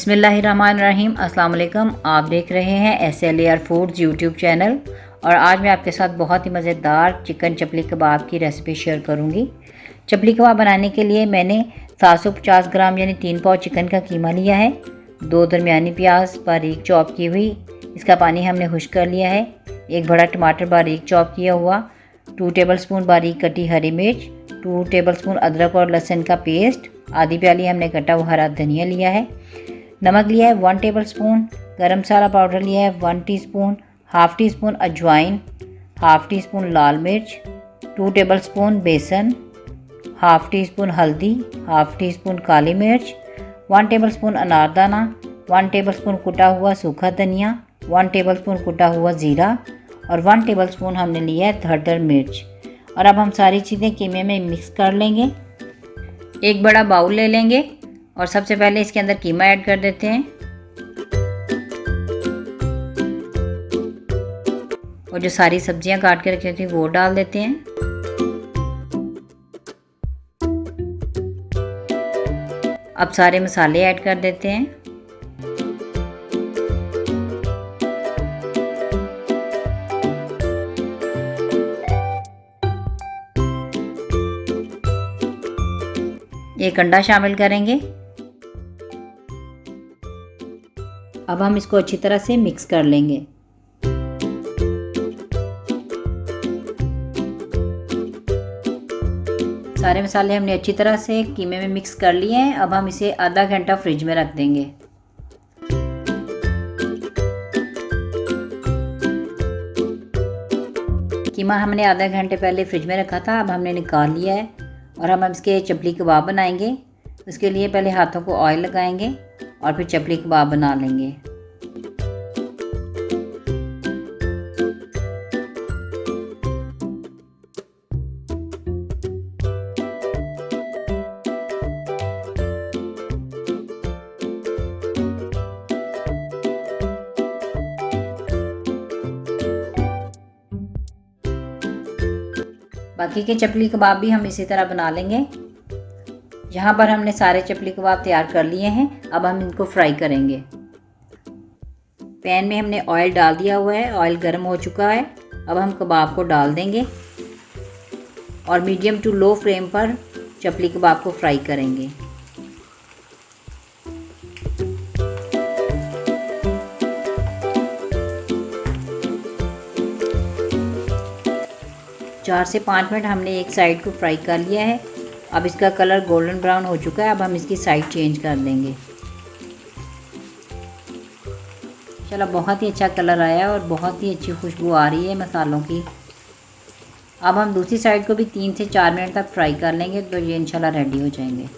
बिस्मिल्लाहिर्रहमानिर्रहीम। अस्सलाम वालेकुम। आप देख रहे हैं SLAR फूड्स यूट्यूब चैनल और आज मैं आपके साथ बहुत ही मज़ेदार चिकन चपली कबाब की रेसिपी शेयर करूंगी। चपली कबाब बनाने के लिए मैंने 750 ग्राम यानी 3 पाव चिकन का कीमा लिया है। 2 दरमियानी प्याज बारीक चॉप की हुई, इसका पानी हमने खुश्क कर लिया है। एक बड़ा टमाटर बारीक चॉप किया हुआ, 2 टेबलस्पून बारीक कटी हरी मिर्च, 2 टेबलस्पून अदरक और लहसुन का पेस्ट, आधी प्याली हमने कटा हुआ हरा धनिया लिया है। नमक लिया है 1 टेबलस्पून, गरम मसाला पाउडर लिया है 1 टीस्पून, हाफ़ टी स्पून अजवाइन, हाफ़ टी स्पून लाल मिर्च, 2 टेबलस्पून बेसन, हाफ़ टी स्पून हल्दी, हाफ़ टी स्पून काली मिर्च, 1 टेबलस्पून अनारदाना, 1 टेबलस्पून कुटा हुआ सूखा धनिया, 1 टेबलस्पून कुटा हुआ ज़ीरा और 1 टेबलस्पून हमने लिया है धड़दड़ मिर्च। और अब हम सारी चीज़ें कीमे में मिक्स कर लेंगे। एक बड़ा बाउल ले लेंगे और सबसे पहले इसके अंदर कीमा ऐड कर देते हैं और जो सारी सब्जियां काट के रखी थी वो डाल देते हैं। अब सारे मसाले ऐड कर देते हैं। एक अंडा शामिल करेंगे। अब हम इसको अच्छी तरह से मिक्स कर लेंगे। सारे मसाले हमने अच्छी तरह से कीमे में मिक्स कर लिए हैं। अब हम इसे आधा घंटा फ्रिज में रख देंगे। कीमा हमने आधा घंटे पहले फ्रिज में रखा था, अब हमने निकाल लिया है और हम इसके चपली कबाब बनाएंगे। उसके लिए पहले हाथों को ऑयल लगाएंगे और फिर चपली कबाब बना लेंगे। बाकी के चपली कबाब भी हम इसी तरह बना लेंगे। यहाँ पर हमने सारे चपली कबाब तैयार कर लिए हैं। अब हम इनको फ्राई करेंगे। पैन में हमने ऑयल डाल दिया हुआ है, ऑयल गर्म हो चुका है। अब हम कबाब को डाल देंगे और मीडियम टू लो फ्लेम पर चपली कबाब को फ्राई करेंगे। चार से 5 मिनट हमने एक साइड को फ्राई कर लिया है। अब इसका कलर गोल्डन ब्राउन हो चुका है। अब हम इसकी साइड चेंज कर देंगे। चलो, बहुत ही अच्छा कलर आया है और बहुत ही अच्छी खुशबू आ रही है मसालों की। अब हम दूसरी साइड को भी 3 से 4 मिनट तक फ्राई कर लेंगे तो ये इंशाल्लाह रेडी हो जाएंगे।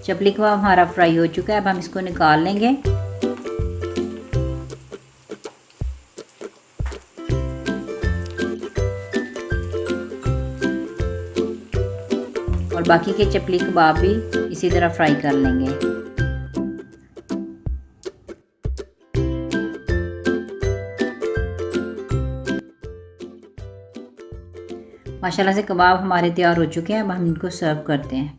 चपली कबाब हमारा फ्राई हो चुका है। अब हम इसको निकाल लेंगे। और बाकी के चपली कबाब भी इसी तरह फ्राई कर लेंगे। माशाल्लाह से कबाब हमारे तैयार हो चुके हैं। अब हम इनको सर्व करते हैं।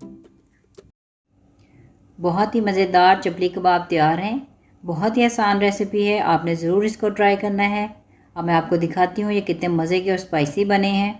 बहुत ही मज़ेदार चपली कबाब तैयार हैं। बहुत ही आसान रेसिपी है, आपने ज़रूर इसको ट्राई करना है। अब मैं आपको दिखाती हूँ ये कितने मज़े के और स्पाइसी बने हैं।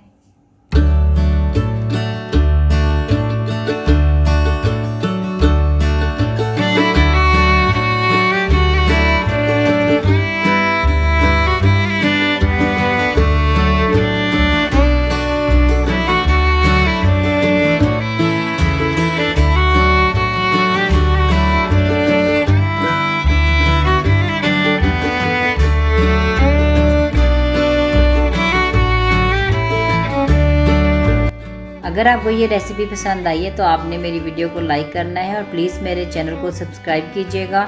अगर आपको ये रेसिपी पसंद आई है तो आपने मेरी वीडियो को लाइक करना है और प्लीज़ मेरे चैनल को सब्सक्राइब कीजिएगा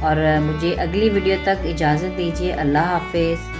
और मुझे अगली वीडियो तक इजाज़त दीजिए। अल्लाह हाफ़िज़।